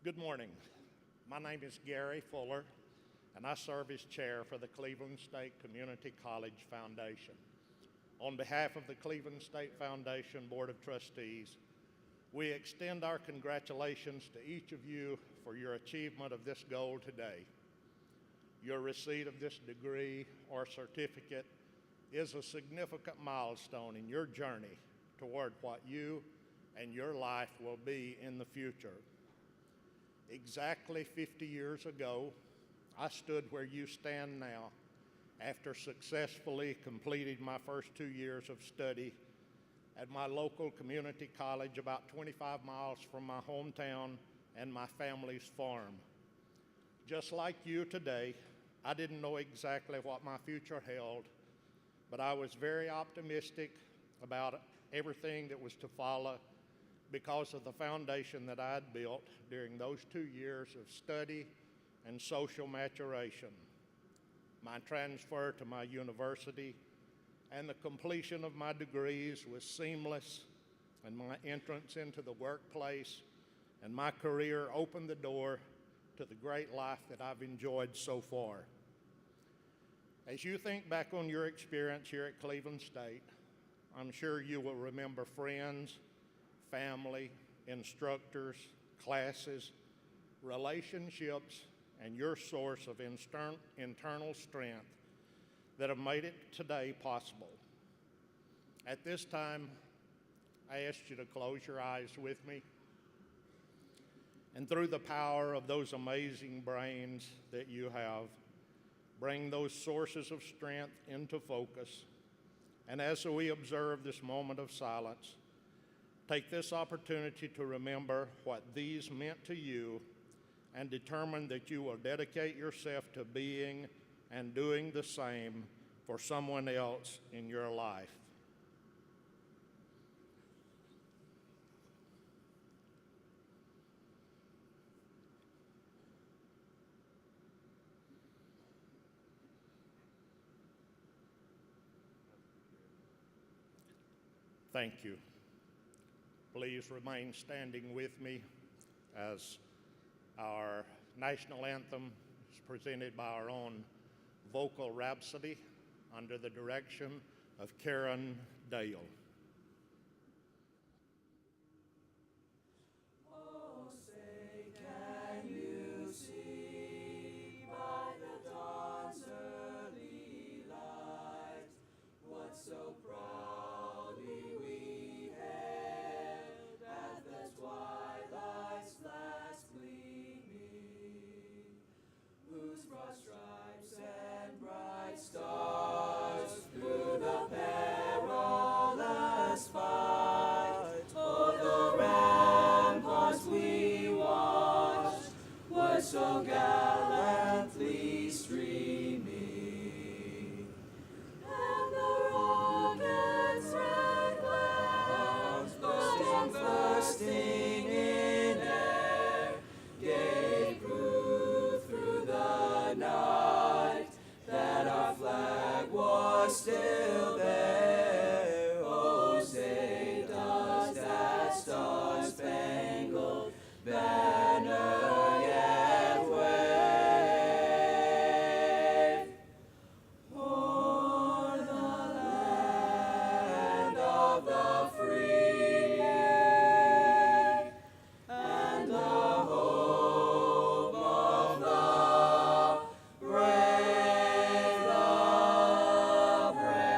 Good morning. My name is Gary Fuller, and I serve as chair for the Cleveland State Community College Foundation. On behalf of the Cleveland State Foundation Board of Trustees, we extend our congratulations to each of you for your achievement of this goal today. Your receipt of this degree or certificate is a significant milestone in your journey toward what you and your life will be in the future. Exactly 50 years ago, I stood where you stand now after successfully completing my first 2 years of study at my local community college about 25 miles from my hometown and my family's farm. Just like you today, I didn't know exactly what my future held, but I was very optimistic about everything that was to follow because of the foundation that I had built during those 2 years of study and social maturation. My transfer to my university and the completion of my degrees was seamless, and my entrance into the workplace and my career opened the door to the great life that I've enjoyed so far. As you think back on your experience here at Cleveland State, I'm sure you will remember friends, family, instructors, classes, relationships, and your source of internal strength that have made it today possible. At this time, I ask you to close your eyes with me, and through the power of those amazing brains that you have, bring those sources of strength into focus. And as we observe this moment of silence, take this opportunity to remember what these meant to you and determine that you will dedicate yourself to being and doing the same for someone else in your life. Thank you. Please remain standing with me as our national anthem is presented by our own vocal Rhapsody under the direction of Karen Dale. Oh, say, can you see by the dawn's early light what so proudly we hailed at the twilight's last gleaming, whose broad stripes and bright stars through the perilous fight o'er the ramparts we watched were so gallantly streaming, and the rocket's red flames bursting in air gave proof through the night that our flag was still there. Oh, say does that star-spangled banner yet wave o'er the land of the free and the hope of the brave, the brave.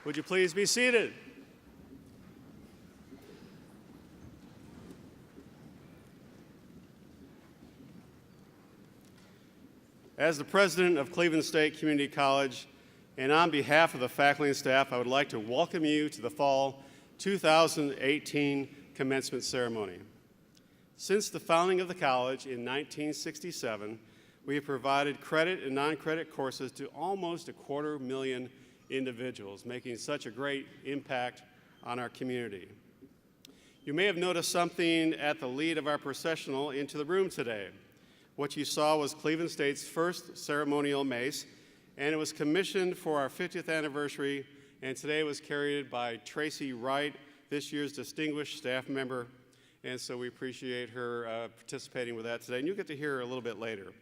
Would you please be seated? As the president of Cleveland State Community College, and on behalf of the faculty and staff, I would like to welcome you to the fall 2018 commencement ceremony. Since the founding of the college in 1967, we have provided credit and non-credit courses to almost 250,000 individuals, making such a great impact on our community. You may have noticed something at the lead of our processional into the room today. What you saw was Cleveland State's first ceremonial mace, and it was commissioned for our 50th anniversary, and today was carried by Tracy Wright, this year's distinguished staff member, and so we appreciate her participating with that today, and you'll get to hear her a little bit later.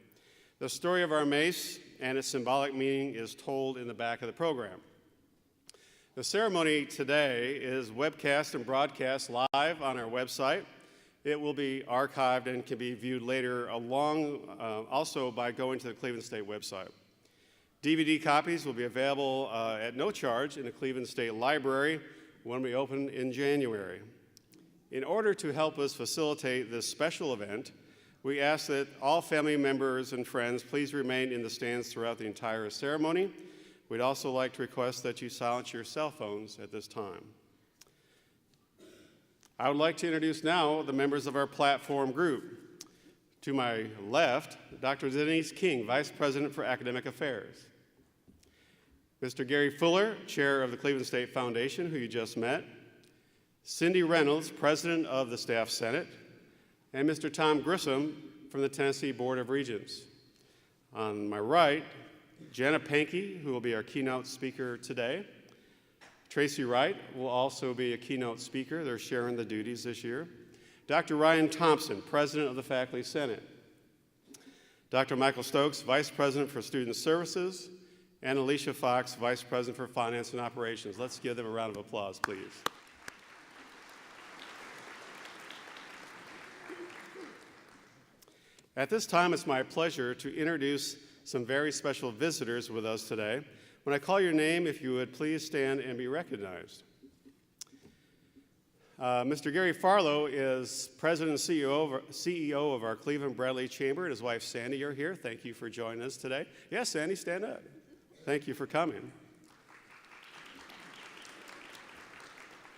The story of our mace and its symbolic meaning is told in the back of the program. The ceremony today is webcast and broadcast live on our website. It will be archived and can be viewed later also by going to the Cleveland State website. DVD copies will be available at no charge in the Cleveland State Library when we open in January. In order to help us facilitate this special event, we ask that all family members and friends please remain in the stands throughout the entire ceremony. We'd also like to request that you silence your cell phones at this time. I would like to introduce now the members of our platform group. To my left, Dr. Denise King, Vice President for Academic Affairs. Mr. Gary Fuller, Chair of the Cleveland State Foundation, who you just met. Cindy Reynolds, President of the Staff Senate. And Mr. Tom Griscom from the Tennessee Board of Regents. On my right, Jenna Pankey, who will be our keynote speaker today. Tracy Wright will also be a keynote speaker. They're sharing the duties this year. Dr. Ryan Thompson, President of the Faculty Senate. Dr. Michael Stokes, Vice President for Student Services. And Alicia Fox, Vice President for Finance and Operations. Let's give them a round of applause, please. At this time, it's my pleasure to introduce some very special visitors with us today. When I call your name, if you would please stand and be recognized. Mr. Gary Farlow is President and CEO of our Cleveland Bradley Chamber, and his wife Sandy are here. Thank you for joining us today. Yes, Sandy, stand up. Thank you for coming.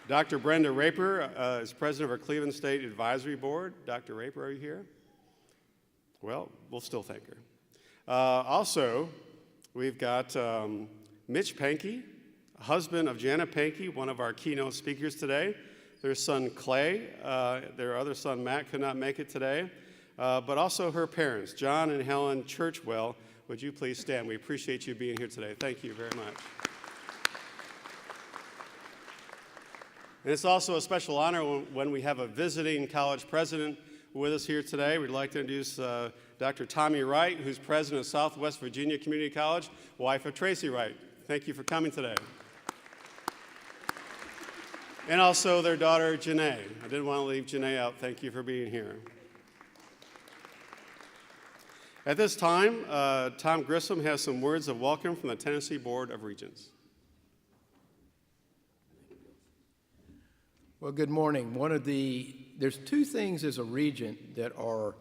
Dr. Brenda Raper is President of our Cleveland State Advisory Board. Dr. Raper, are you here? Well, we'll still thank her. Also, we've got Mitch Pankey, husband of Jana Pankey, one of our keynote speakers today. Their son Clay, their other son Matt could not make it today, but also her parents, John and Helen Churchwell. Would you please stand? We appreciate you being here today. Thank you very much. And it's also a special honor when we have a visiting college president with us here today. We'd like to introduce Dr. Tommy Wright, who's president of Southwest Virginia Community College, wife of Tracy Wright. Thank you for coming today. And also their daughter, Janae. I didn't want to leave Janae out. Thank you for being here. At this time, Tom Griscom has some words of welcome from the Tennessee Board of Regents. Well, good morning. There's two things as a regent that are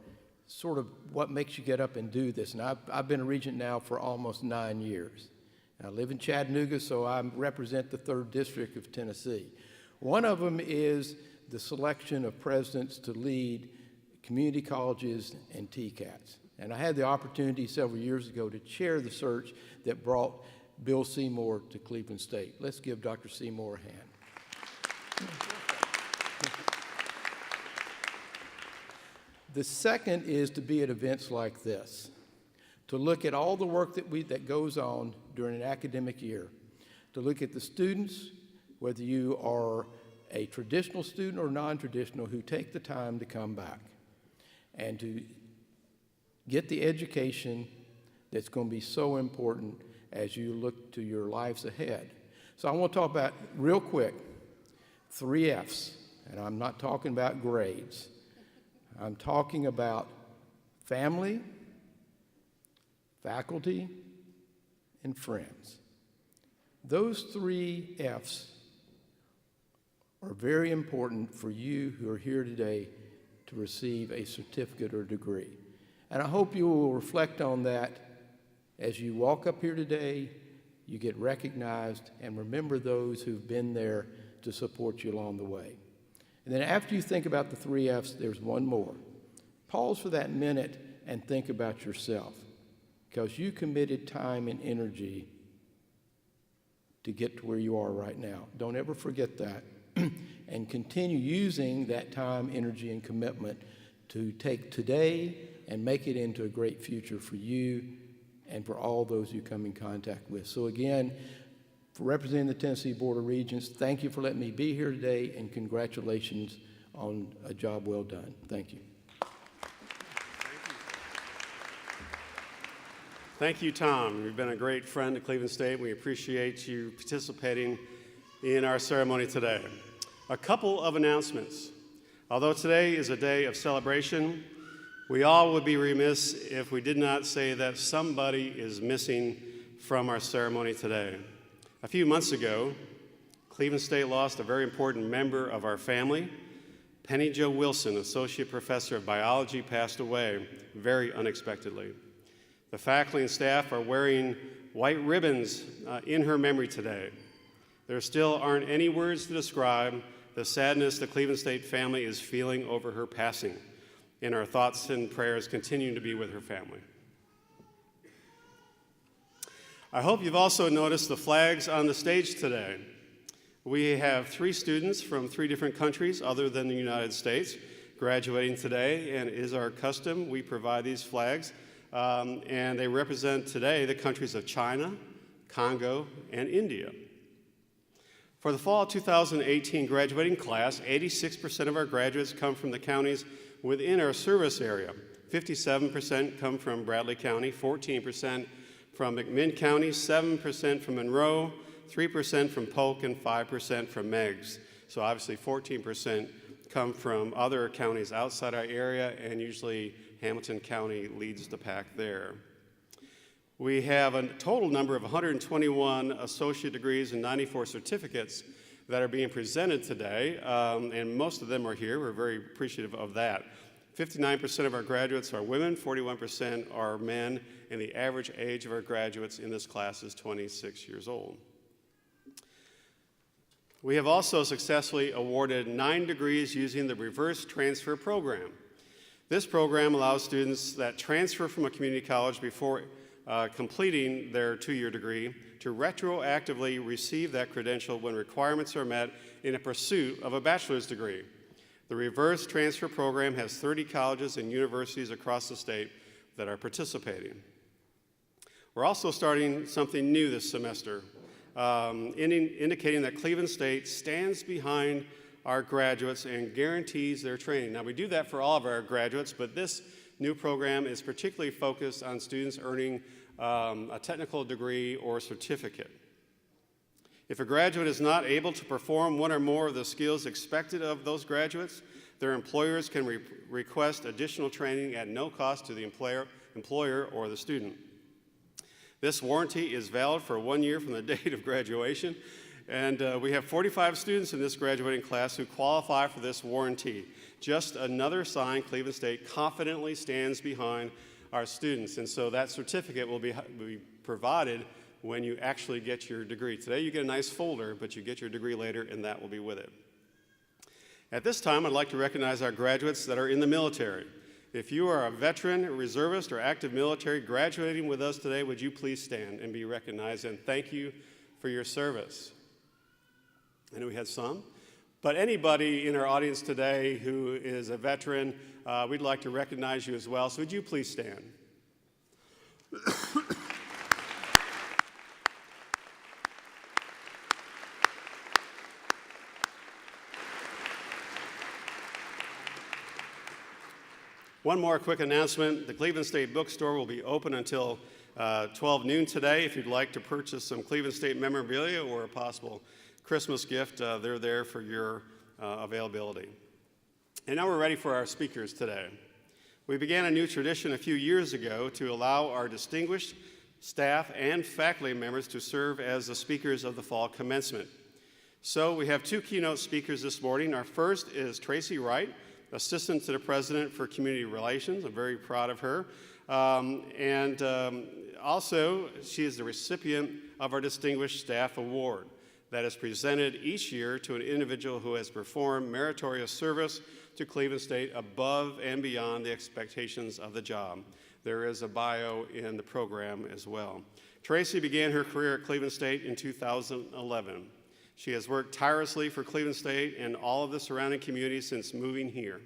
sort of what makes you get up and do this. And I've been a regent now for almost 9 years. I live in Chattanooga, so I represent the 3rd District of Tennessee. One of them is the selection of presidents to lead community colleges and TCATs. And I had the opportunity several years ago to chair the search that brought Bill Seymour to Cleveland State. Let's give Dr. Seymour a hand. The second is to be at events like this, to look at all the work that goes on during an academic year, to look at the students, whether you are a traditional student or non-traditional, who take the time to come back and to get the education that's going to be so important as you look to your lives ahead. So I want to talk about, real quick, 3 F's, and I'm not talking about grades. I'm talking about family, faculty, and friends. Those 3 F's are very important for you who are here today to receive a certificate or degree. And I hope you will reflect on that as you walk up here today, you get recognized, and remember those who've been there to support you along the way. And then after you think about the 3 F's, there's one more. Pause for that minute and think about yourself, because you committed time and energy to get to where you are right now. Don't ever forget that. And continue using that time, energy, and commitment to take today and make it into a great future for you and for all those you come in contact with. So again, for representing the Tennessee Board of Regents, thank you for letting me be here today, and congratulations on a job well done. Thank you. Thank you, Tom. You've been a great friend to Cleveland State. We appreciate you participating in our ceremony today. A couple of announcements. Although today is a day of celebration, we all would be remiss if we did not say that somebody is missing from our ceremony today. A few months ago, Cleveland State lost a very important member of our family. Penny Jo Wilson, Associate Professor of Biology, passed away very unexpectedly. The faculty and staff are wearing white ribbons in her memory today. There still aren't any words to describe the sadness the Cleveland State family is feeling over her passing, and our thoughts and prayers continue to be with her family. I hope you've also noticed the flags on the stage today. We have 3 students from 3 different countries other than the United States graduating today, and it is our custom. We provide these flags, and they represent today the countries of China, Congo, and India. For the fall 2018 graduating class, 86% of our graduates come from the counties within our service area. 57% come from Bradley County, 14% from McMinn County, 7% from Monroe, 3% from Polk, and 5% from Meigs. So obviously 14% come from other counties outside our area, and usually Hamilton County leads the pack there. We have a total number of 121 associate degrees and 94 certificates that are being presented today, and most of them are here. We're very appreciative of that. 59% of our graduates are women, 41% are men, and the average age of our graduates in this class is 26 years old. We have also successfully awarded 9 degrees using the reverse transfer program. This program allows students that transfer from a community college before completing their 2-year degree to retroactively receive that credential when requirements are met in a pursuit of a bachelor's degree. The reverse transfer program has 30 colleges and universities across the state that are participating. We're also starting something new this semester, indicating that Cleveland State stands behind our graduates and guarantees their training. Now, we do that for all of our graduates, but this new program is particularly focused on students earning a technical degree or certificate. If a graduate is not able to perform one or more of the skills expected of those graduates, their employers can request additional training at no cost to the employer or the student. This warranty is valid for 1 year from the date of graduation, and we have 45 students in this graduating class who qualify for this warranty. Just another sign Cleveland State confidently stands behind our students, and so that certificate will be provided when you actually get your degree. Today you get a nice folder, but you get your degree later, and that will be with it. At this time, I'd like to recognize our graduates that are in the military. If you are a veteran, a reservist, or active military graduating with us today, would you please stand and be recognized, and thank you for your service. I know we had some, but anybody in our audience today who is a veteran, we'd like to recognize you as well, so would you please stand? One more quick announcement. The Cleveland State Bookstore will be open until 12 noon today. If you'd like to purchase some Cleveland State memorabilia or a possible Christmas gift, they're there for your availability. And now we're ready for our speakers today. We began a new tradition a few years ago to allow our distinguished staff and faculty members to serve as the speakers of the fall commencement. So we have 2 keynote speakers this morning. Our first is Tracy Wright, Assistant to the President for Community Relations. I'm very proud of her. Also, she is the recipient of our Distinguished Staff Award that is presented each year to an individual who has performed meritorious service to Cleveland State above and beyond the expectations of the job. There is a bio in the program as well. Tracy began her career at Cleveland State in 2011. She has worked tirelessly for Cleveland State and all of the surrounding communities since moving here.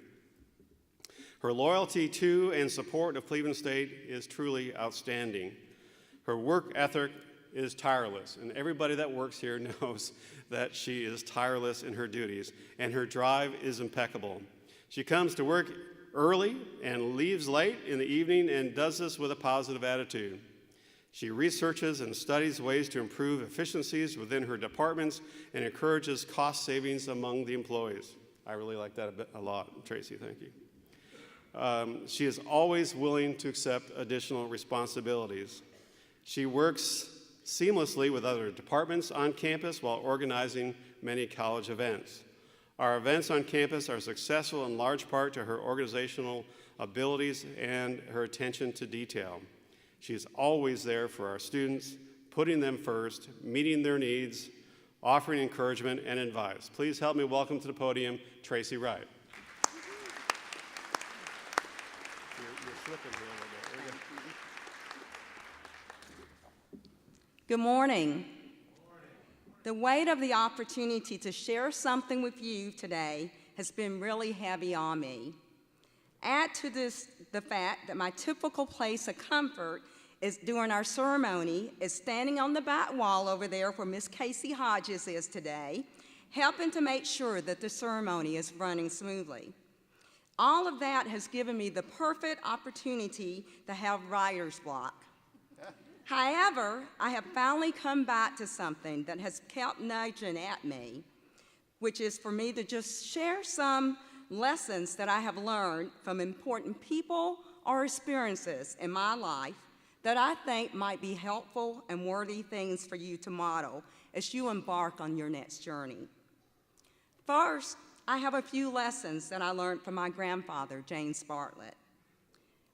Her loyalty to and support of Cleveland State is truly outstanding. Her work ethic is tireless, and everybody that works here knows that she is tireless in her duties, and her drive is impeccable. She comes to work early and leaves late in the evening and does this with a positive attitude. She researches and studies ways to improve efficiencies within her departments and encourages cost savings among the employees. I really like that a lot, Tracy, thank you. She is always willing to accept additional responsibilities. She works seamlessly with other departments on campus while organizing many college events. Our events on campus are successful in large part to her organizational abilities and her attention to detail. She is always there for our students, putting them first, meeting their needs, offering encouragement and advice. Please help me welcome to the podium Tracy Wright. You're slipping here a little bit. There you go. Good morning. The weight of the opportunity to share something with you today has been really heavy on me. Add to this the fact that my typical place of comfort is during our ceremony is standing on the back wall over there where Miss Casey Hodges is today, helping to make sure that the ceremony is running smoothly. All of that has given me the perfect opportunity to have writer's block. However, I have finally come back to something that has kept nudging at me, which is for me to just share some lessons that I have learned from important people or experiences in my life that I think might be helpful and worthy things for you to model as you embark on your next journey. First, I have a few lessons that I learned from my grandfather, James Bartlett.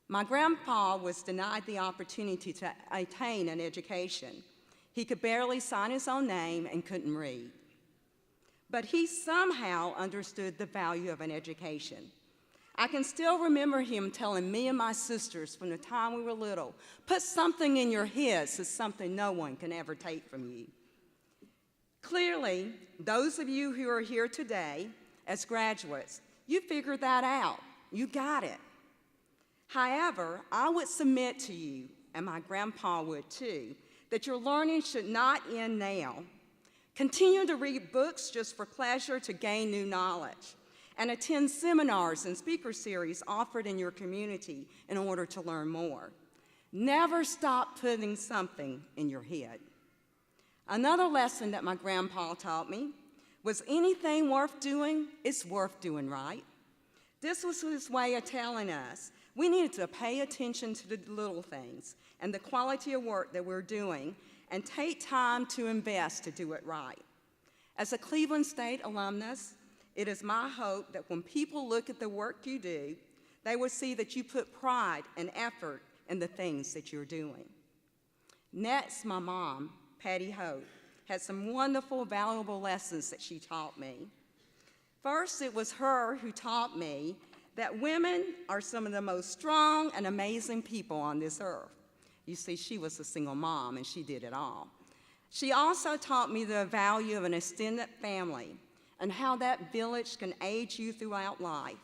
My grandpa was denied the opportunity to attain an education. He could barely sign his own name and couldn't read. But he somehow understood the value of an education. I can still remember him telling me and my sisters from the time we were little, put something in your heads is something no one can ever take from you. Clearly, those of you who are here today as graduates, you figured that out. You got it. However, I would submit to you, and my grandpa would too, that your learning should not end now. Continue to read books just for pleasure to gain new knowledge, and attend seminars and speaker series offered in your community in order to learn more. Never stop putting something in your head. Another lesson that my grandpa taught me was anything worth doing, it's worth doing right. This was his way of telling us we needed to pay attention to the little things and the quality of work that we're doing and take time to invest to do it right. As a Cleveland State alumnus, it is my hope that when people look at the work you do, they will see that you put pride and effort in the things that you're doing. Next, my mom, Patty Hope, had some wonderful, valuable lessons that she taught me. First, it was her who taught me that women are some of the most strong and amazing people on this earth. You see, she was a single mom, and she did it all. She also taught me the value of an extended family and how that village can aid you throughout life.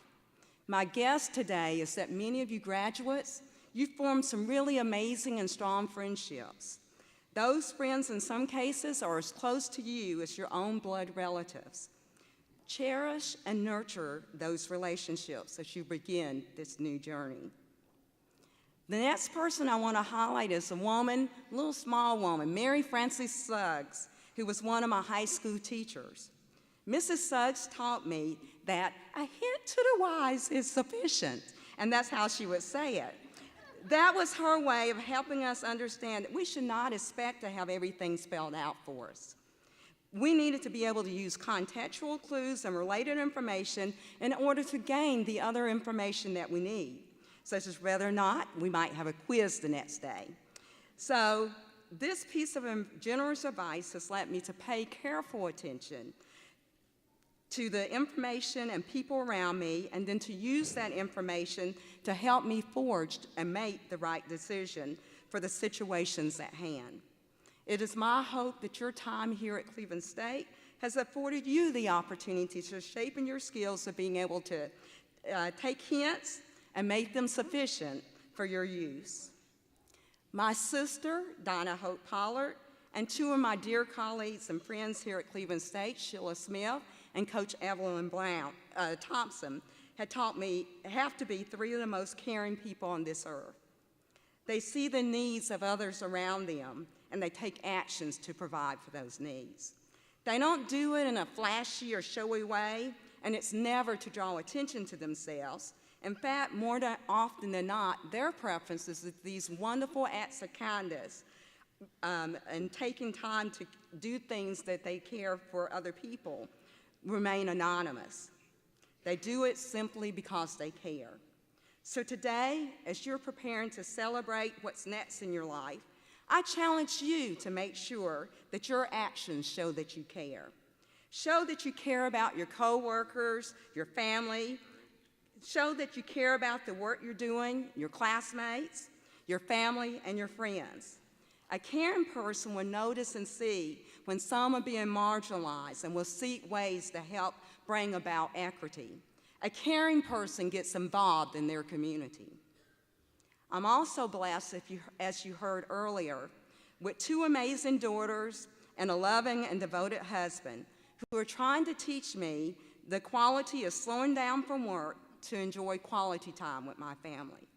My guess today is that many of you graduates, you formed some really amazing and strong friendships. Those friends, in some cases, are as close to you as your own blood relatives. Cherish and nurture those relationships as you begin this new journey. The next person I want to highlight is a woman, a little small woman, Mary Frances Suggs, who was one of my high school teachers. Mrs. Suggs taught me that a hint to the wise is sufficient, and that's how she would say it. That was her way of helping us understand that we should not expect to have everything spelled out for us. We needed to be able to use contextual clues and related information in order to gain the other information that we need, such as whether or not we might have a quiz the next day. So this piece of generous advice has led me to pay careful attention to the information and people around me, and then to use that information to help me forge and make the right decision for the situations at hand. It is my hope that your time here at Cleveland State has afforded you the opportunity to shape in your skills of being able to take hints and make them sufficient for your use. my sister, Donna Hope Pollard, and two of my dear colleagues and friends here at Cleveland State, Sheila Smith and Coach Evelyn Thompson, had taught me have to be three of the most caring people on this earth. They see the needs of others around them, and they take actions to provide for those needs. They don't do it in a flashy or showy way, and it's never to draw attention to themselves. In fact, more often than not, their preference is that these wonderful acts of kindness and taking time to do things that they care for other people remain anonymous. They do it simply because they care. So today, as you're preparing to celebrate what's next in your life, I challenge you to make sure that your actions show that you care. Show that you care about your coworkers, your family. Show that you care about the work you're doing, your classmates, your family, and your friends. A caring person will notice and see when some are being marginalized and will seek ways to help bring about equity. A caring person gets involved in their community. I'm also blessed, as you heard earlier, with two amazing daughters and a loving and devoted husband who are trying to teach me the quality of slowing down from work to enjoy quality time with my family.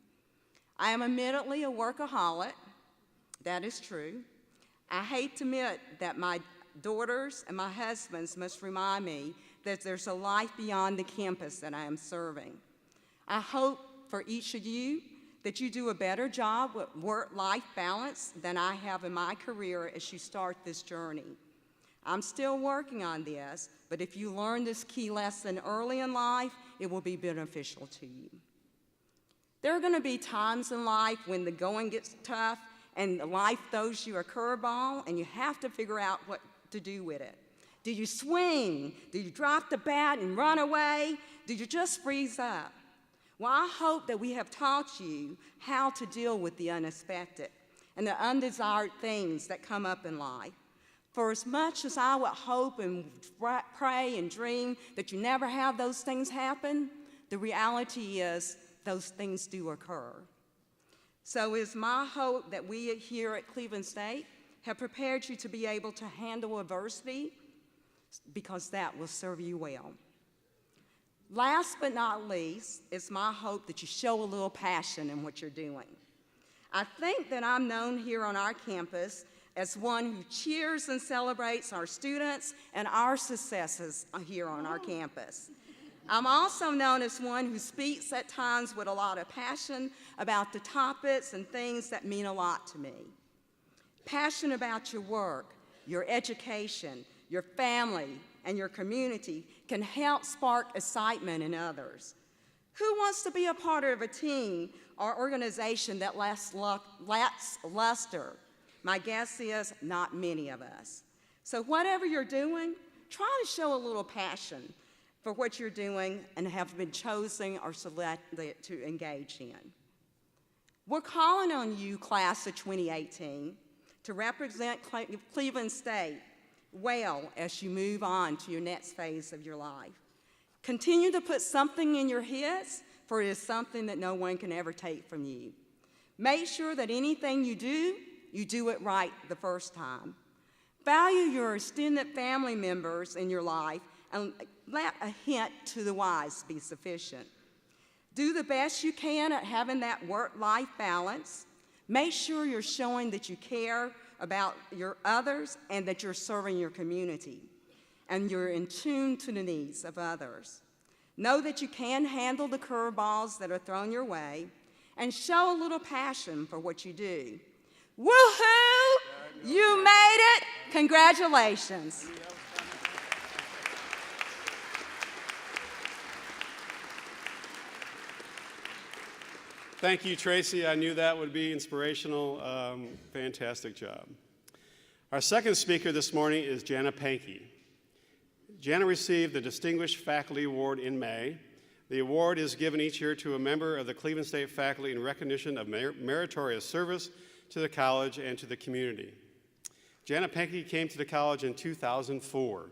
I am admittedly a workaholic. That is true. I hate to admit that my daughters and my husbands must remind me that there's a life beyond the campus that I am serving. I hope for each of you that you do a better job with work-life balance than I have in my career as you start this journey. I'm still working on this, but if you learn this key lesson early in life, it will be beneficial to you. There are going to be times in life when the going gets tough and life throws you a curveball and you have to figure out what to do with it. Do you swing? Do you drop the bat and run away? Do you just freeze up? Well, I hope that we have taught you how to deal with the unexpected and the undesired things that come up in life. For as much as I would hope and pray and dream that you never have those things happen, the reality is those things do occur. So it's my hope that we here at Cleveland State have prepared you to be able to handle adversity, because that will serve you well. Last but not least, it's my hope that you show a little passion in what you're doing. I think that I'm known here on our campus as one who cheers and celebrates our students and our successes here on our campus. I'm also known as one who speaks at times with a lot of passion about the topics and things that mean a lot to me. Passion about your work, your education, your family, and your community can help spark excitement in others. Who wants to be a part of a team or organization that lacks luster? My guess is not many of us. So whatever you're doing, try to show a little passion for what you're doing and have been chosen or selected to engage in. We're calling on you, class of 2018, to represent Cleveland State well as you move on to your next phase of your life. Continue to put something in your heads, for it is something that no one can ever take from you. Make sure that anything you do it right the first time. Value your extended family members in your life and let a hint to the wise be sufficient. Do the best you can at having that work-life balance. Make sure you're showing that you care about your others and that you're serving your community and you're in tune to the needs of others. Know that you can handle the curveballs that are thrown your way and show a little passion for what you do. Woohoo! You made it! Congratulations. Thank you, Tracy. I knew that would be inspirational. Fantastic job. Our second speaker this morning is Jana Pankey. Jana received the Distinguished Faculty Award in May. The award is given each year to a member of the Cleveland State faculty in recognition of meritorious service to the college and to the community. Jana Pankey came to the college in 2004.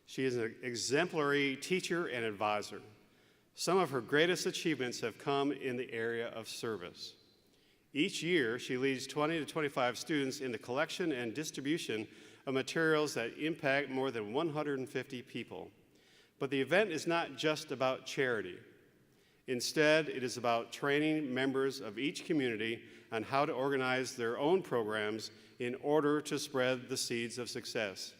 She is an exemplary teacher and advisor. Some of her greatest achievements have come in the area of service. Each year, she leads 20 to 25 students in the collection and distribution of materials that impact more than 150 people. But the event is not just about charity. Instead, it is about training members of each community on how to organize their own programs in order to spread the seeds of success.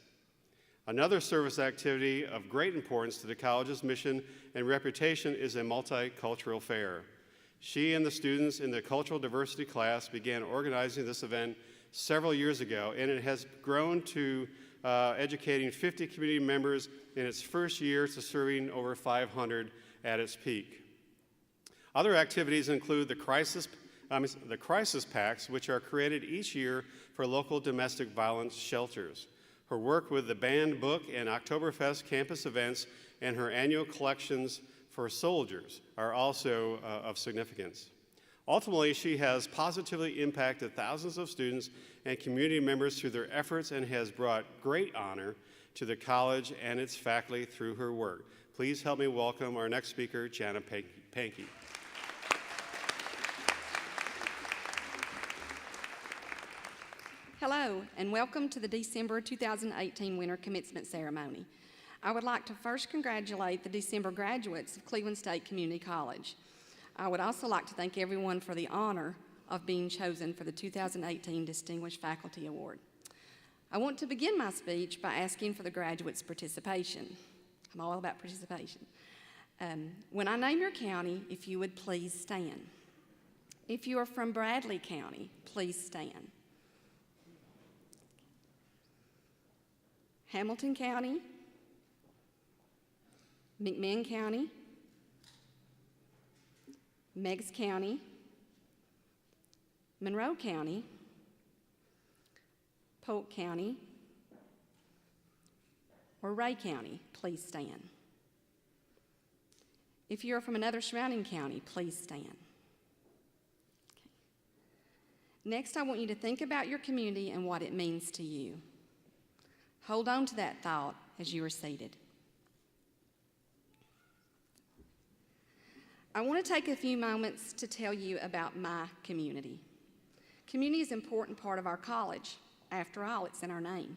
Another service activity of great importance to the college's mission and reputation is a multicultural fair. She and the students in the cultural diversity class began organizing this event several years ago, and it has grown to educating 50 community members in its first year to serving over 500 at its peak. Other activities include the crisis packs, which are created each year for local domestic violence shelters. Her work with the band book and Oktoberfest campus events and her annual collections for soldiers are also of significance. Ultimately, she has positively impacted thousands of students and community members through their efforts and has brought great honor to the college and its faculty through her work. Please help me welcome our next speaker, Jana Pankey. Hello, and welcome to the December 2018 Winter Commencement Ceremony. I would like to first congratulate the December graduates of Cleveland State Community College. I would also like to thank everyone for the honor of being chosen for the 2018 Distinguished Faculty Award. I want to begin my speech by asking for the graduates' participation. I'm all about participation. When I name your county, if you would please stand. If you are from Bradley County, please stand. Hamilton County, McMinn County, Meigs County, Monroe County, Polk County, or Ray County, please stand. If you're from another surrounding county, please stand. Okay. Next, I want you to think about your community and what it means to you. Hold on to that thought as you are seated. I want to take a few moments to tell you about my community. Community is an important part of our college. After all, it's in our name.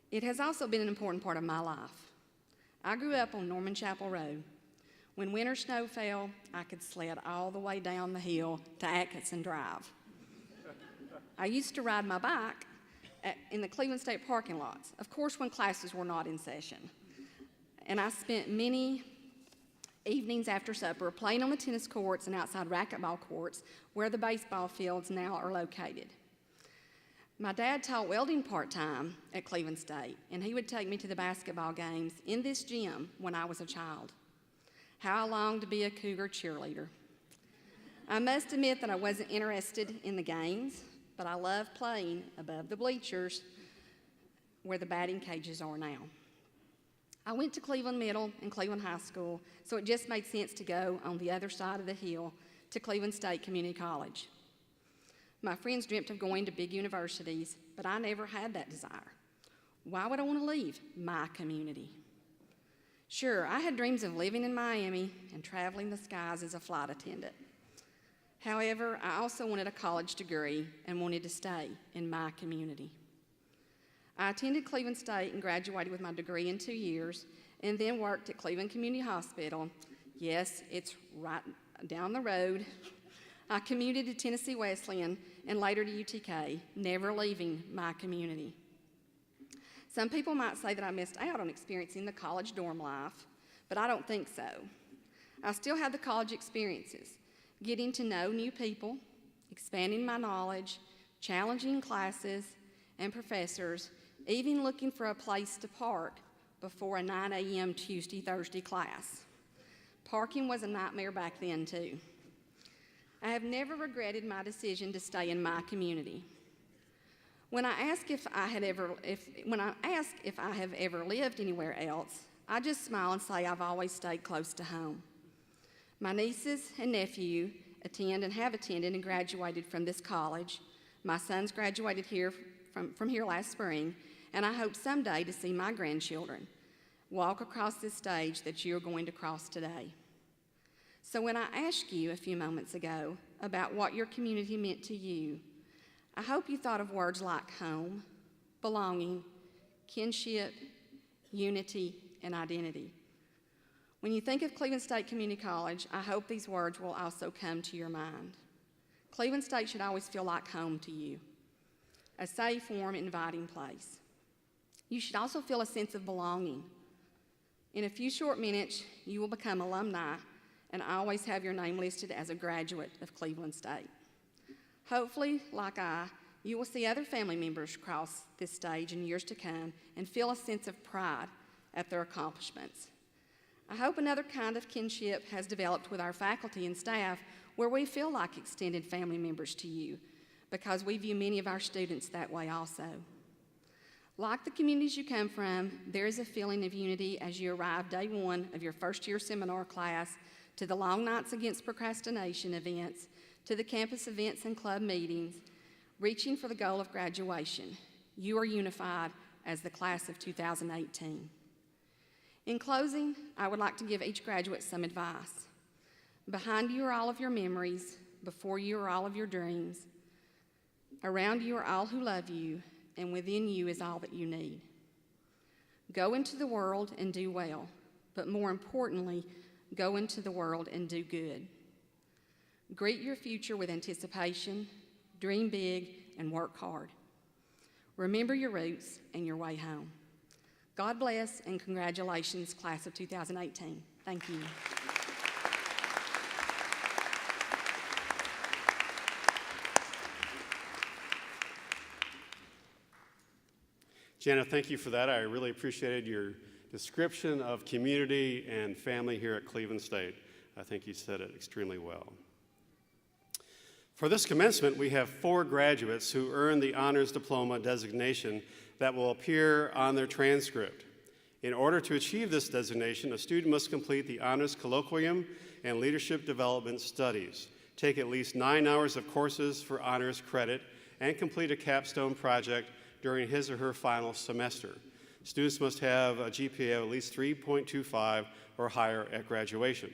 It has also been an important part of my life. I grew up on Norman Chapel Road. When winter snow fell, I could sled all the way down the hill to Atkinson Drive. I used to ride my bike in the Cleveland State parking lots, of course when classes were not in session. And I spent many evenings after supper playing on the tennis courts and outside racquetball courts where the baseball fields now are located. My dad taught welding part-time at Cleveland State, and he would take me to the basketball games in this gym when I was a child. How I longed to be a Cougar cheerleader. I must admit that I wasn't interested in the games, but I loved playing above the bleachers where the batting cages are now. I went to Cleveland Middle and Cleveland High School, so it just made sense to go on the other side of the hill to Cleveland State Community College. My friends dreamt of going to big universities, but I never had that desire. Why would I want to leave my community? Sure, I had dreams of living in Miami and traveling the skies as a flight attendant. However, I also wanted a college degree and wanted to stay in my community. I attended Cleveland State and graduated with my degree in 2 years, and then worked at Cleveland Community Hospital. Yes, it's right down the road. I commuted to Tennessee Wesleyan and later to UTK, never leaving my community. Some people might say that I missed out on experiencing the college dorm life, but I don't think so. I still have the college experiences, getting to know new people, expanding my knowledge, challenging classes and professors, even looking for a place to park before a 9 a.m. Tuesday, Thursday class. Parking was a nightmare back then, too. I have never regretted my decision to stay in my community. When I ask if I have ever lived anywhere else, I just smile and say I've always stayed close to home. My nieces and nephew attend and have attended and graduated from this college. My sons graduated here from here last spring, and I hope someday to see my grandchildren walk across this stage that you're going to cross today. So when I asked you a few moments ago about what your community meant to you, I hope you thought of words like home, belonging, kinship, unity, and identity. When you think of Cleveland State Community College, I hope these words will also come to your mind. Cleveland State should always feel like home to you, a safe, warm, inviting place. You should also feel a sense of belonging. In a few short minutes, you will become alumni and always have your name listed as a graduate of Cleveland State. Hopefully, like you will see other family members cross this stage in years to come and feel a sense of pride at their accomplishments. I hope another kind of kinship has developed with our faculty and staff where we feel like extended family members to you because we view many of our students that way also. Like the communities you come from, there is a feeling of unity as you arrive day one of your first-year seminar class, to the long nights against procrastination events, to the campus events and club meetings, reaching for the goal of graduation. You are unified as the class of 2018. In closing, I would like to give each graduate some advice. Behind you are all of your memories, before you are all of your dreams, around you are all who love you, and within you is all that you need. Go into the world and do well, but more importantly, go into the world and do good. Greet your future with anticipation, dream big, and work hard. Remember your roots and your way home. God bless and congratulations, class of 2018. Thank you. Jana, thank you for that. I really appreciated your description of community and family here at Cleveland State. I think you said it extremely well. For this commencement, we have 4 graduates who earned the honors diploma designation that will appear on their transcript. In order to achieve this designation, a student must complete the honors colloquium and leadership development studies, take at least 9 hours of courses for honors credit, and complete a capstone project during his or her final semester. Students must have a GPA of at least 3.25 or higher at graduation.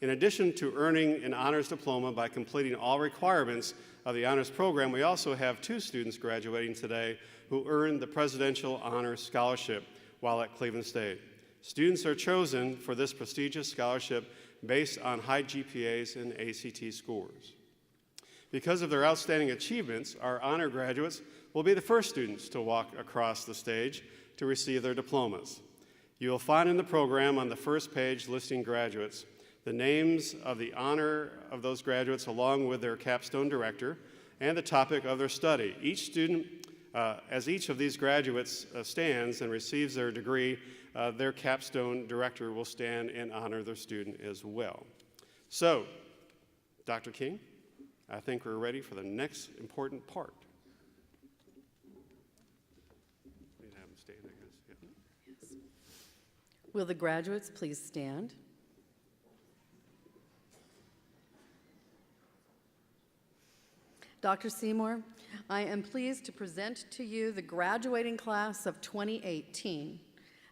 In addition to earning an honors diploma by completing all requirements of the honors program, we also have 2 students graduating today who earned the Presidential Honors Scholarship while at Cleveland State. Students are chosen for this prestigious scholarship based on high GPAs and ACT scores. Because of their outstanding achievements, our honor graduates will be the first students to walk across the stage to receive their diplomas. You will find in the program on the first page listing graduates the names of the honor of those graduates along with their capstone director and the topic of their study. Each student, as each of these graduates stands and receives their degree, their capstone director will stand and honor their student as well. So, Dr. King, I think we're ready for the next important part. Will the graduates please stand? Dr. Seymour, I am pleased to present to you the graduating class of 2018.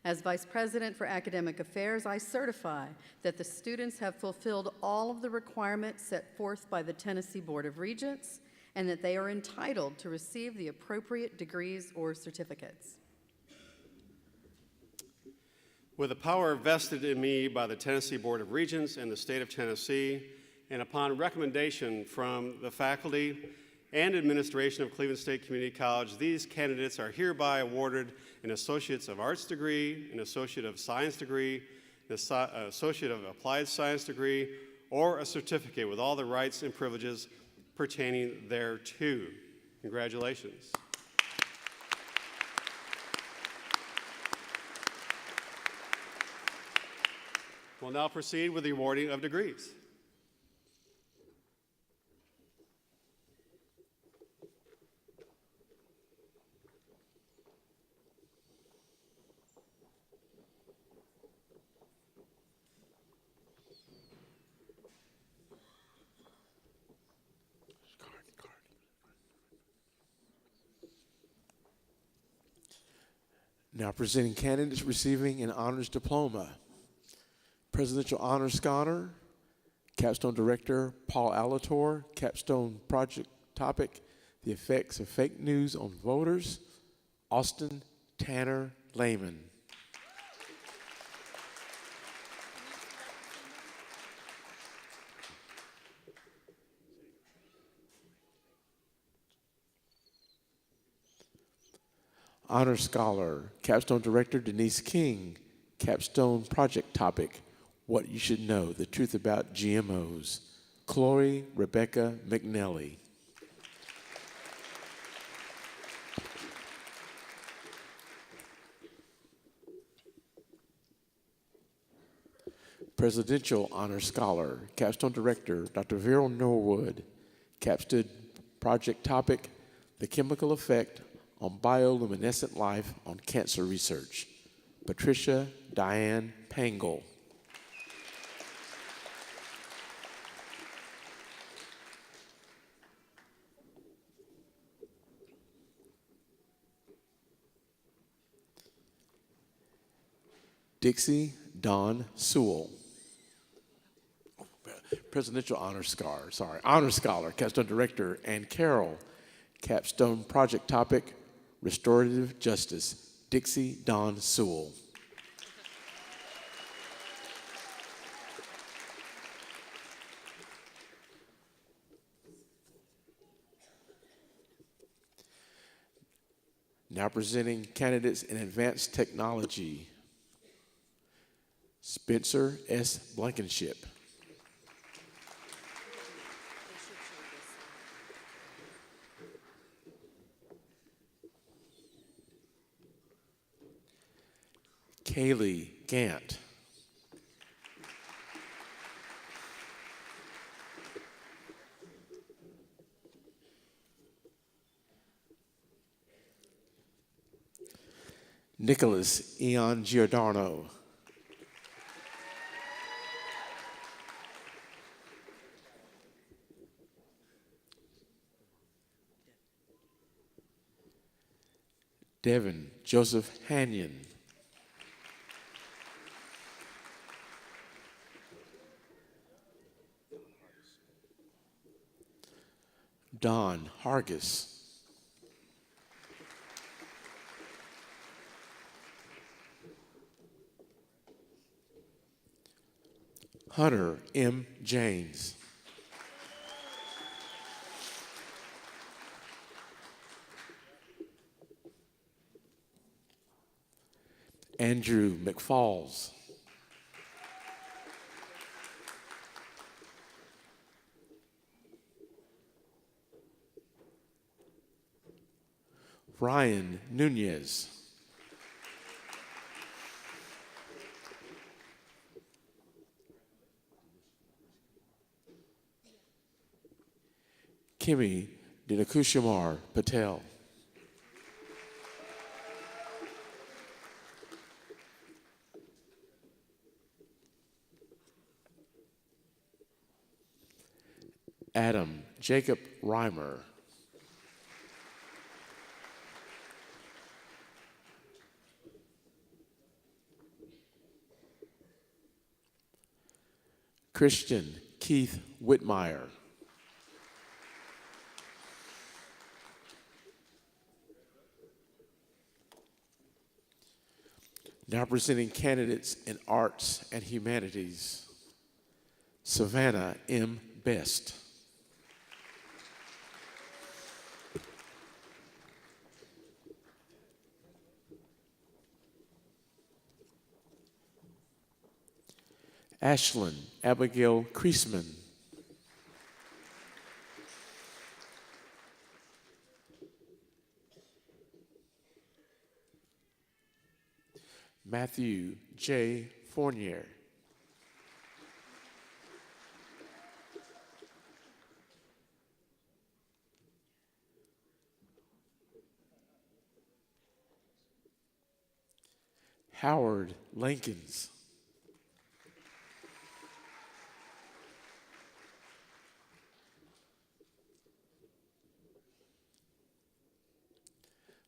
As Vice President for Academic Affairs, I certify that the students have fulfilled all of the requirements set forth by the Tennessee Board of Regents and that they are entitled to receive the appropriate degrees or certificates. With the power vested in me by the Tennessee Board of Regents and the state of Tennessee, and upon recommendation from the faculty and administration of Cleveland State Community College, these candidates are hereby awarded an Associate of Arts degree, an Associate of Science degree, an Associate of Applied Science degree, or a certificate with all the rights and privileges pertaining thereto. Congratulations. We'll now proceed with the awarding of degrees. Now presenting candidates receiving an honors diploma. Presidential Honor Scholar, Capstone Director Paul Alator. Capstone Project Topic, The Effects of Fake News on Voters, Austin Tanner Lehman. Honor Scholar, Capstone Director Denise King. Capstone Project Topic, What You Should Know, The Truth About GMOs, Chloe Rebecca McNelly. Presidential Honor Scholar, Capstone Director Dr. Viral Norwood. Capstone Project Topic, The Chemical Effect on Bioluminescent Life on Cancer Research, Patricia Diane Pangle. Dixie Dawn Sewell. Presidential Honor Scholar, Capstone Director Ann Carroll. Capstone Project Topic, Restorative Justice, Dixie Dawn Sewell. Now presenting candidates in advanced technology. Spencer S. Blankenship. Kaylee Gant. Nicholas Eon Giordano. Devin Joseph Hanyon. Don Hargis. Hunter M. James. Andrew McFalls. Ryan Nunez. Kimi Dinakushamar Patel. Adam Jacob Reimer. Christian Keith Whitmire. Now presenting candidates in arts and humanities. Savannah M. Best. Ashlyn Abigail Kreisman. Matthew J. Fournier. Howard Lankins.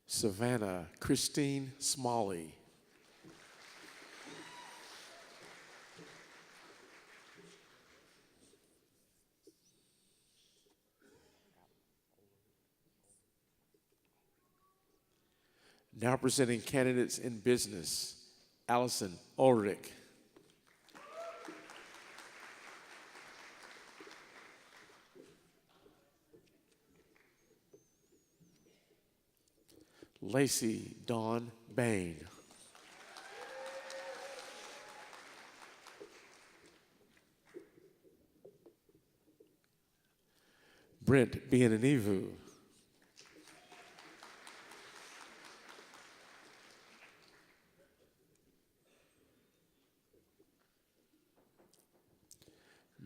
Savannah Christine Smalley. Now presenting candidates in business, Allison Ulrich. Lacey Dawn Bain. Brent Bienanivu.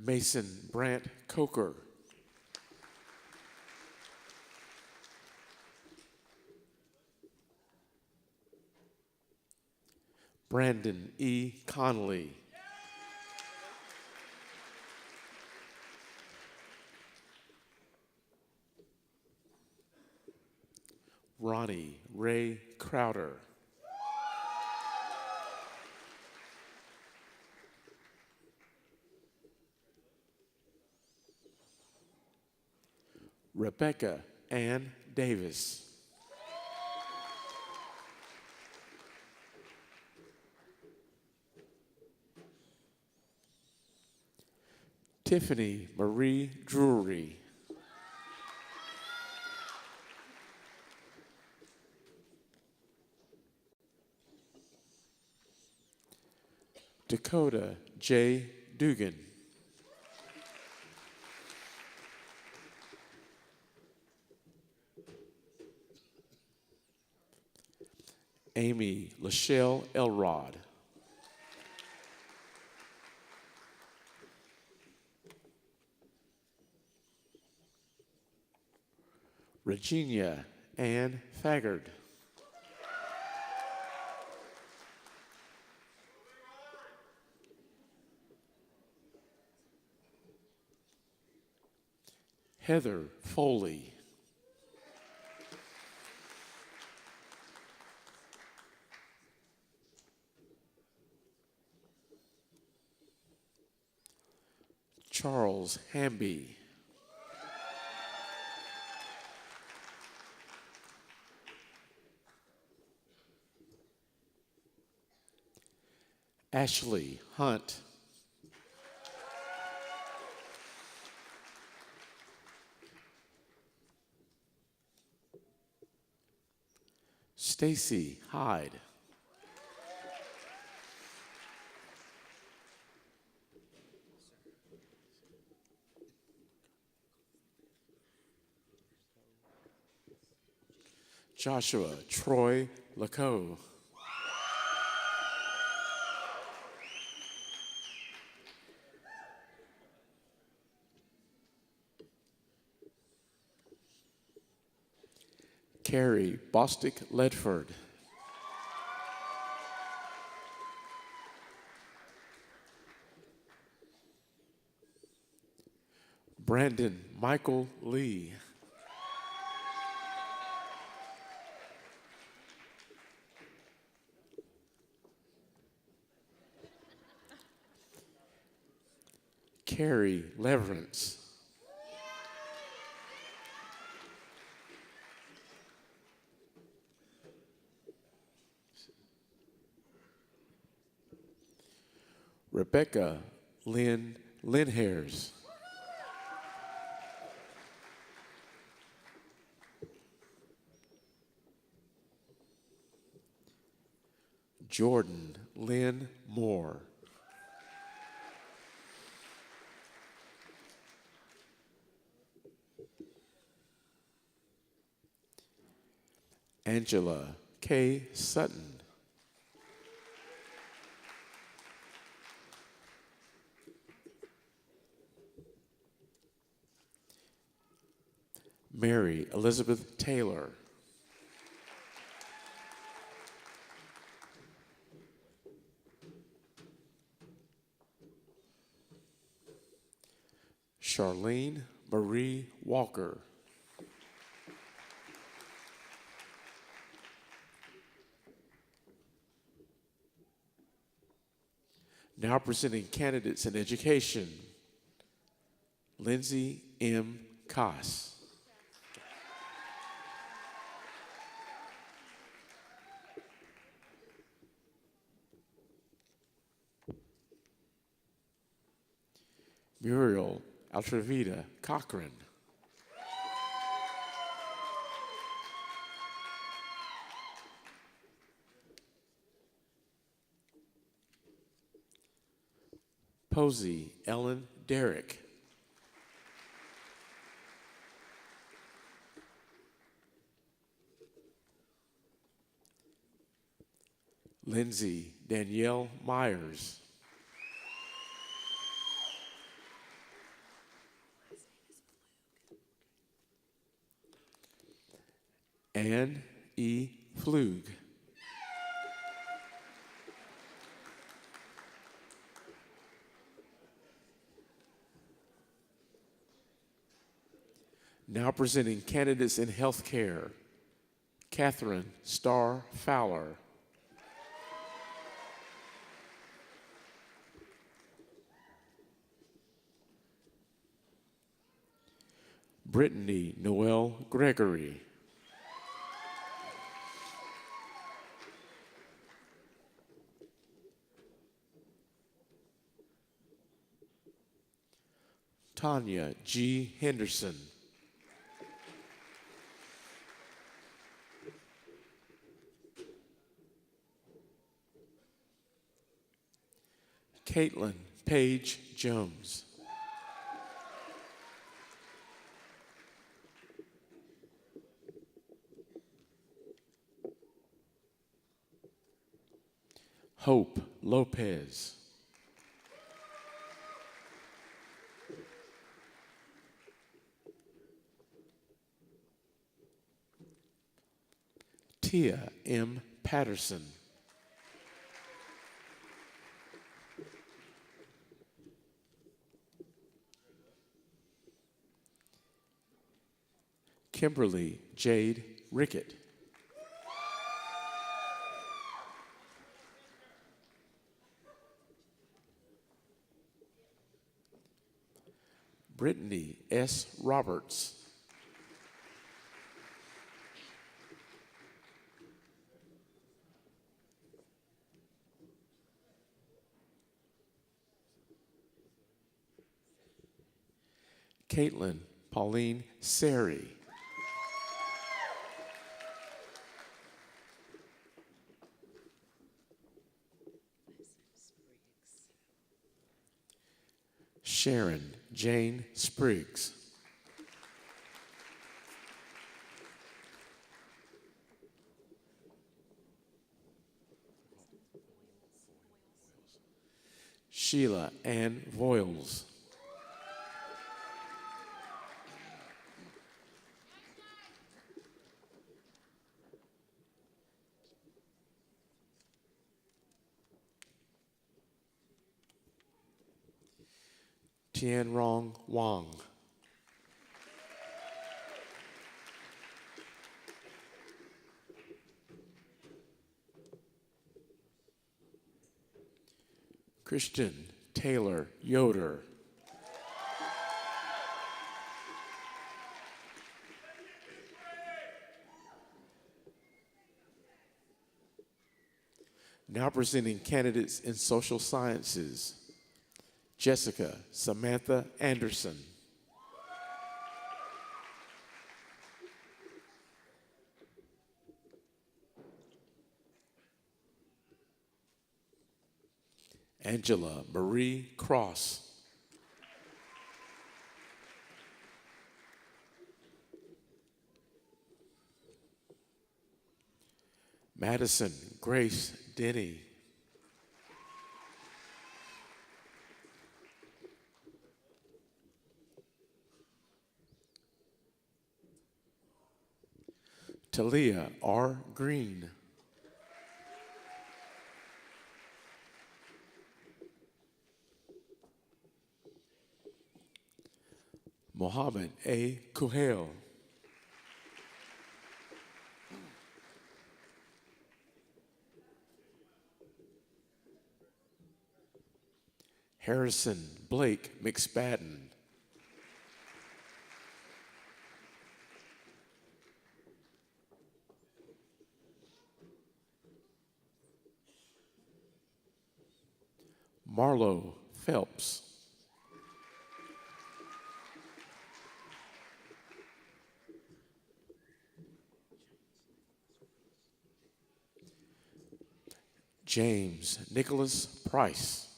Mason Brant Coker. Brandon E. Connolly. Ronnie Ray Crowder. Rebecca Ann Davis. Tiffany Marie Drury. Dakota J. Dugan. Amy Lachelle Elrod. Regina Ann Faggard. Heather Foley. Charles Hamby. Ashley Hunt. Stacy Hyde. Joshua Troy Lacoe. Carrie Bostick Ledford. Brandon Michael Lee. Carrie Leverance. Rebecca Lynn Linhairs. Jordan Lynn Moore. Angela K. Sutton. Mary Elizabeth Taylor. Charlene Marie Walker. Now presenting candidates in education, Lindsay M. Koss. Muriel Altravita Cochran. Posey Ellen Derrick. Lindsay Danielle Myers. Anne E. Flug. Now presenting candidates in healthcare, Catherine Starr Fowler. Brittany Noel Gregory. Tanya G. Henderson. Caitlin Paige Jones. Hope Lopez. Tia M. Patterson. Kimberly Jade Rickett. Brittany S. Roberts. Caitlin Pauline Sari. Sharon Jane Spriggs. Sheila Ann Voiles. Tianrong Wang. Christian Taylor Yoder. Now presenting candidates in social sciences. Jessica Samantha Anderson. Angela Marie Cross. Madison Grace Denny. Talia R. Green. Mohammed A. Kuhail. Harrison Blake McSpadden. Marlo Phelps. James Nicholas Price.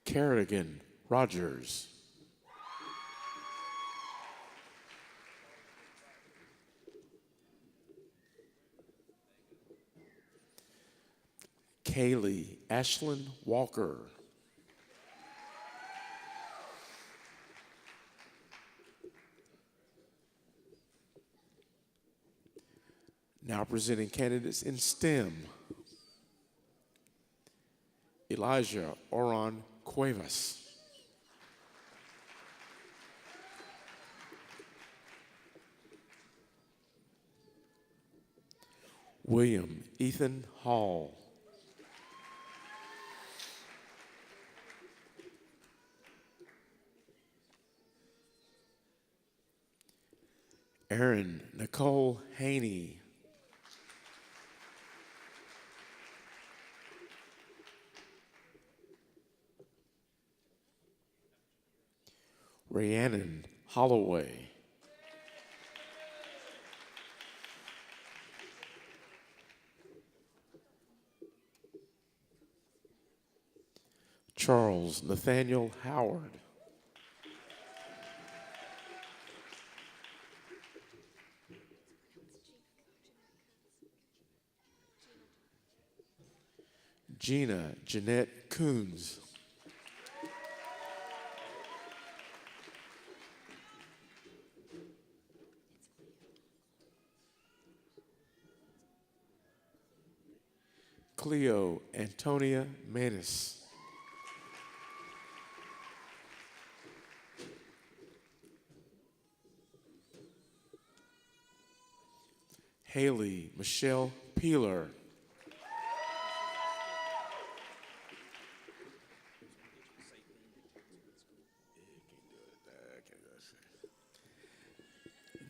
Kerrigan Rogers. Kaylee Ashlyn Walker. Now presenting candidates in STEM. Elijah Oron Cuevas. William Ethan Hall. Erin Nicole Haney. Rhiannon Holloway. Charles Nathaniel Howard. Gina Jeanette Coons. Cleo Antonia Manis. Haley Michelle Peeler.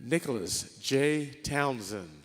Nicholas J. Townsend.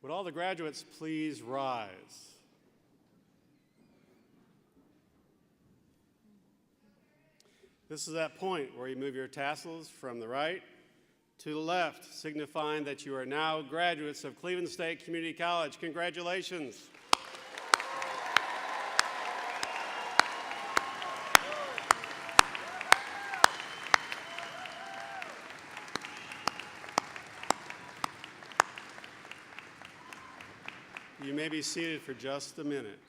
Would all the graduates please rise? This is that point where you move your tassels from the right to the left, signifying that you are now graduates of Cleveland State Community College. Congratulations. You may be seated for just a minute.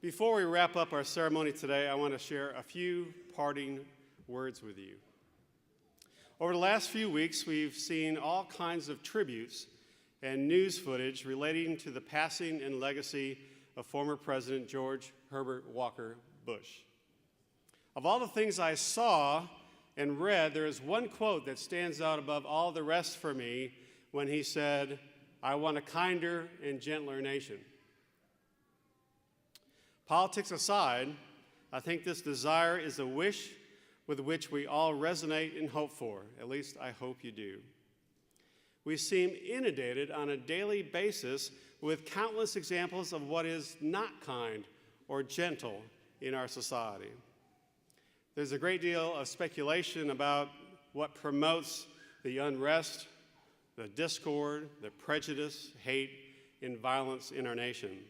Before we wrap up our ceremony today, I want to share a few parting words with you. Over the last few weeks, we've seen all kinds of tributes and news footage relating to the passing and legacy of former President George Herbert Walker Bush. Of all the things I saw and read, there is one quote that stands out above all the rest for me when he said, "I want a kinder and gentler nation." Politics aside, I think this desire is a wish with which we all resonate and hope for. At least I hope you do. We seem inundated on a daily basis with countless examples of what is not kind or gentle in our society. There's a great deal of speculation about what promotes the unrest, the discord, the prejudice, hate, and violence in our nation.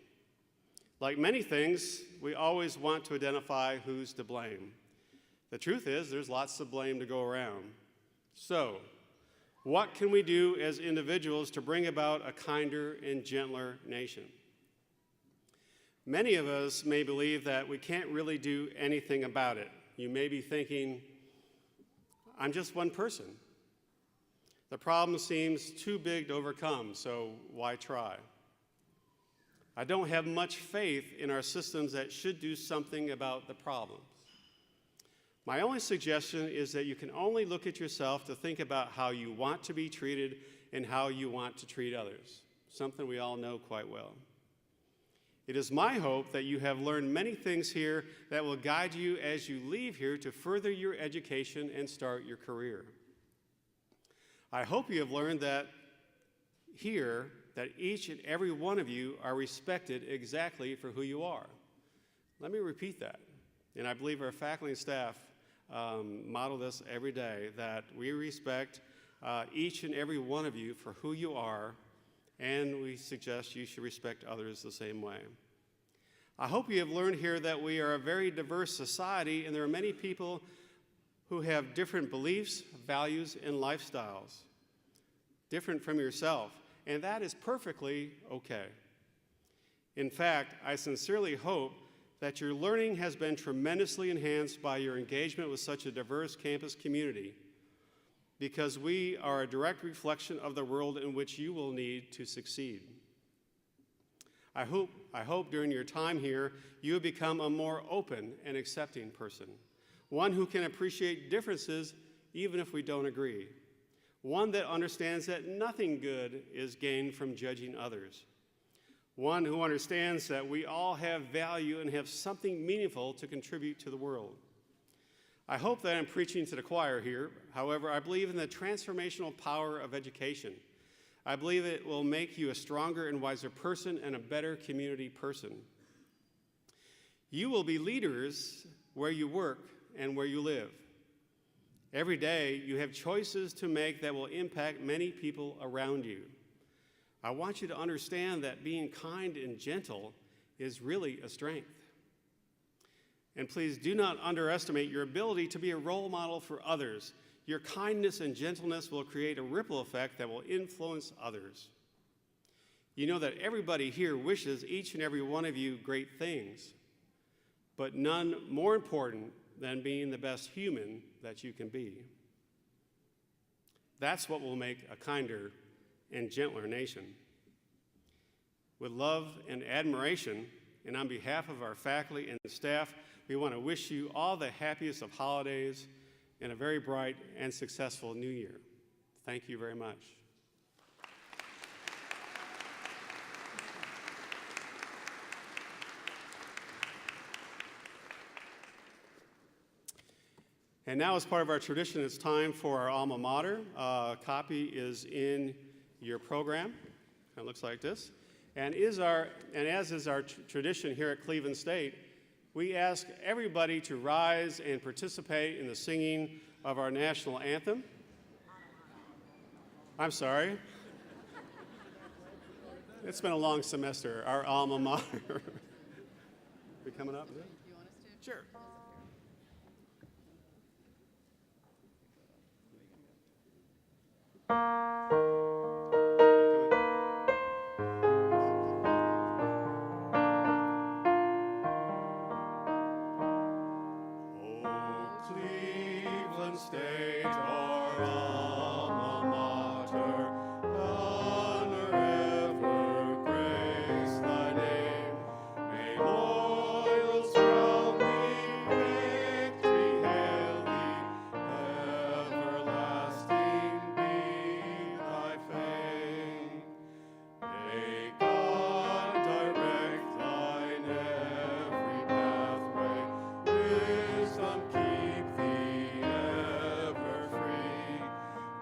Like many things, we always want to identify who's to blame. The truth is, there's lots of blame to go around. So, what can we do as individuals to bring about a kinder and gentler nation? Many of us may believe that we can't really do anything about it. You may be thinking, I'm just one person. The problem seems too big to overcome, so why try? I don't have much faith in our systems that should do something about the problems. My only suggestion is that you can only look at yourself to think about how you want to be treated and how you want to treat others, something we all know quite well. It is my hope that you have learned many things here that will guide you as you leave here to further your education and start your career. I hope you have learned that here that each and every one of you are respected exactly for who you are. Let me repeat that. And I believe our faculty and staff model this every day, that we respect each and every one of you for who you are, and we suggest you should respect others the same way. I hope you have learned here that we are a very diverse society, and there are many people who have different beliefs, values, and lifestyles, different from yourself, and that is perfectly okay. In fact, I sincerely hope that your learning has been tremendously enhanced by your engagement with such a diverse campus community, because we are a direct reflection of the world in which you will need to succeed. I hope during your time here you have become a more open and accepting person, one who can appreciate differences even if we don't agree, one that understands that nothing good is gained from judging others, one who understands that we all have value and have something meaningful to contribute to the world. I hope that I'm preaching to the choir here. However, I believe in the transformational power of education. I believe it will make you a stronger and wiser person and a better community person. You will be leaders where you work and where you live. Every day, you have choices to make that will impact many people around you. I want you to understand that being kind and gentle is really a strength. And please do not underestimate your ability to be a role model for others. Your kindness and gentleness will create a ripple effect that will influence others. You know that everybody here wishes each and every one of you great things, but none more important than being the best human that you can be. That's what will make a kinder and gentler nation. With love and admiration, and on behalf of our faculty and staff, we want to wish you all the happiest of holidays and a very bright and successful new year. Thank you very much. And now, as part of our tradition, it's time for our alma mater. A copy is in your program. It looks like this. And as is our tradition here at Cleveland State, we ask everybody to rise and participate in the singing of our national anthem. I'm sorry. It's been a long semester. Our alma mater. We coming up? You want us to? Sure. State, our alma mater, honor ever, grace thy name. May laurels crown thee, victory hail thee, everlasting be thy fame. May God direct thine every pathway, wisdom keep thee ever free.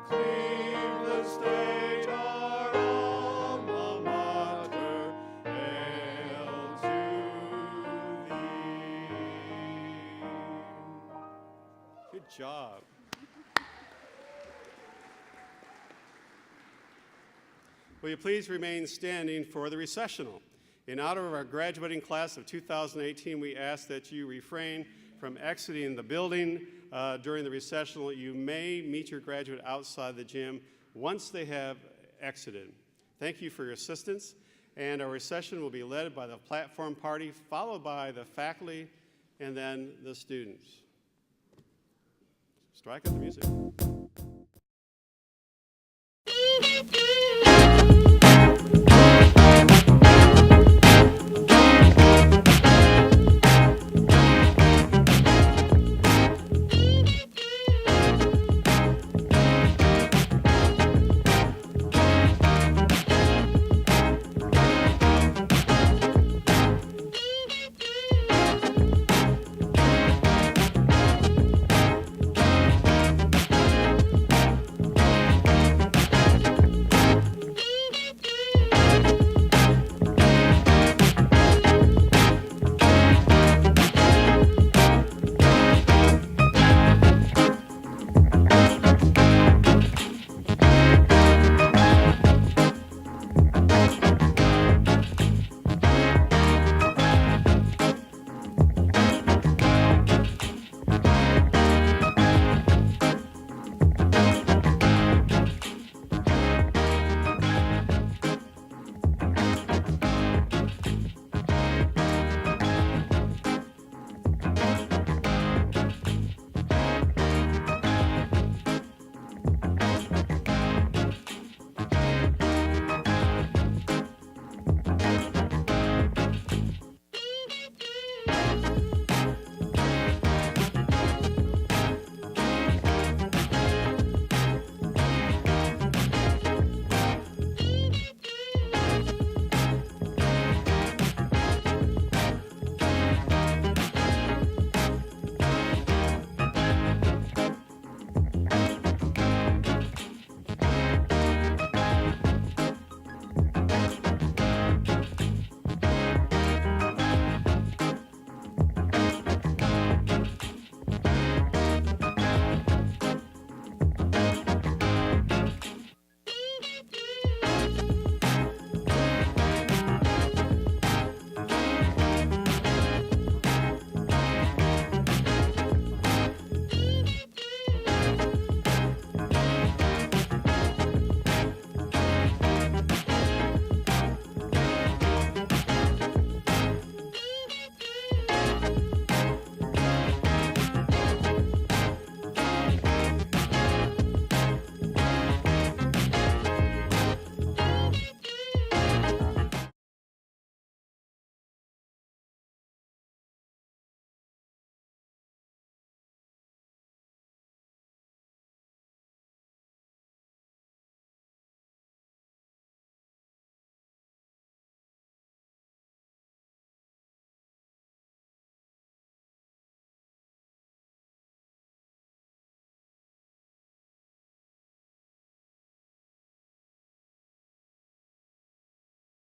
Cleveland State, our alma mater, hail to thee. Good job. Will you please remain standing for the recessional? In honor of our graduating class of 2018, we ask that you refrain from exiting the building during the recessional. You may meet your graduate outside the gym once they have exited. Thank you for your assistance, and our recession will be led by the platform party, followed by the faculty, and then the students. Strike up the music.